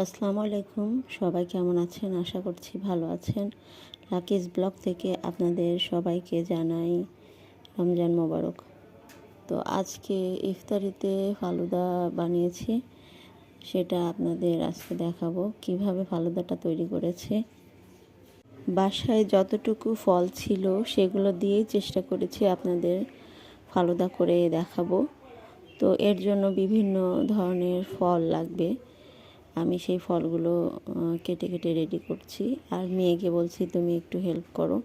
আসসালামু আলাইকুম, সবাই কেমন আছেন? আশা করছি ভালো আছেন। লাকিজ ব্লগ থেকে আপনাদের সবাইকে জানাই রমজান মোবারক। তো আজকে ইফতারিতে ফালুদা বানিয়েছি, সেটা আপনাদের আজকে দেখাবো কিভাবে ফালুদাটা তৈরি করেছি। বাসায় যতটুকু ফল ছিল সেগুলো দিয়েই চেষ্টা করেছি আপনাদের ফালুদা করে দেখাবো। তো এর জন্য বিভিন্ন ধরনের ফল লাগবে। আমি সেই ফলগুলো কেটে কেটে রেডি করছি, আর মেয়েকে বলছি তুমি একটু হেল্প করো।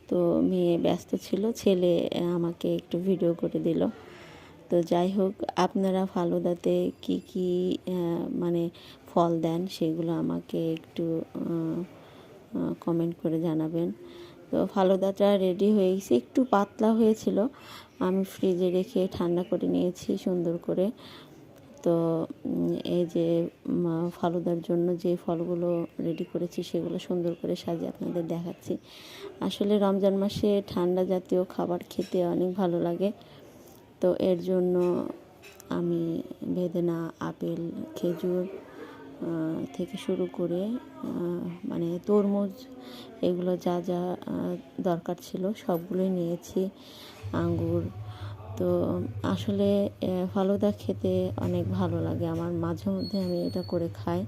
তো মেয়ে ব্যস্ত ছিল, ছেলে আমাকে একটু ভিডিও করে দিল। তো যাই হোক, আপনারা ফালুদাতে কি কি মানে ফল দেন সেগুলো আমাকে একটু কমেন্ট করে জানাবেন। তো ফালুদাটা রেডি হয়ে গেছে, একটু পাতলা হয়েছিল, আমি ফ্রিজে রেখে ঠান্ডা করে নিয়েছি সুন্দর করে। তো এই যে ফালুদার জন্য যে ফলগুলো রেডি করেছি সেগুলো সুন্দর করে সাজিয়ে আপনাদের দেখাচ্ছি। আসলে রমজান মাসে ঠান্ডা জাতীয় খাবার খেতে অনেক ভালো লাগে। তো এর জন্য আমি বেদেনা, আপেল, খেজুর থেকে শুরু করে মানে তরমুজ, এগুলো যা যা দরকার ছিল সবগুলোই নিয়েছি, আঙ্গুর। তো আসলে ফালুদা খেতে অনেক ভালো লাগে আমার, মাঝে মধ্যে আমি এটা করে খাই।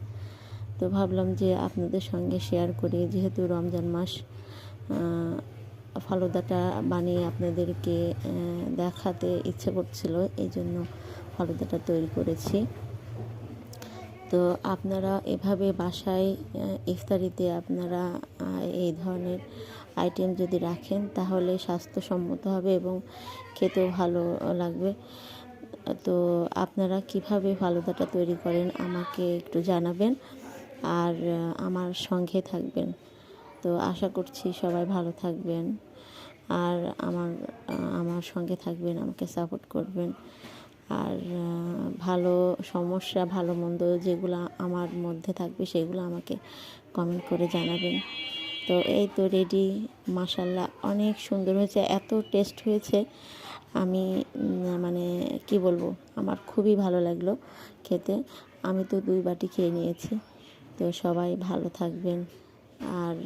তো ভাবলাম যে আপনাদের সঙ্গে শেয়ার করি, যেহেতু রমজান মাস, ফালুদাটা বানিয়ে আপনাদেরকে দেখাতে ইচ্ছে করছিল, এই জন্য ফালুদাটা তৈরি করেছি। তো আপনারা এভাবে বাসায় ইফতারিতে আপনারা এই ধরনের আইটেম যদি রাখেন তাহলে স্বাস্থ্যসম্মত হবে এবং খেতেও ভালো লাগবে। তো আপনারা কিভাবে ফালুদাটা তৈরি করেন আমাকে একটু জানাবেন, আর আমার সঙ্গে থাকবেন। তো আশা করছি সবাই ভালো থাকবেন, আর আমার সঙ্গে থাকবেন, আমাকে সাপোর্ট করবেন। আর ভালো সমস্যা, ভালো মন্দ যেগুলো আমার মধ্যে থাকবে সেগুলো আমাকে কমেন্ট করে জানাবেন। তো এই তো রেডি, মাশাল্লাহ অনেক সুন্দর হয়েছে, এত টেস্ট হয়েছে, আমি মানে কি বলবো, আমার খুবই ভালো লাগলো খেতে। আমি তো 2 বাটি খেয়ে নিয়েছি। তো সবাই ভালো থাকবেন, আর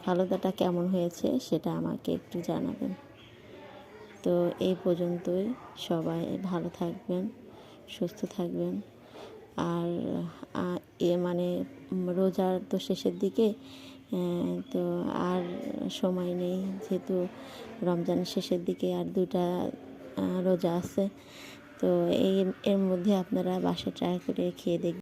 ফালুদাটা কেমন হয়েছে সেটা আমাকে একটু জানাবেন। তো এই পর্যন্তই, সবাই ভালো থাকবেন, সুস্থ থাকবেন। আর মানে রোজার তো শেষের দিকে, তো আর সময় নেই, যেহেতু রমজানের শেষের দিকে আর 2টা রোজা আছে। তো এর মধ্যে আপনারা বাসায় ট্রাই করে খেয়ে দেখবেন।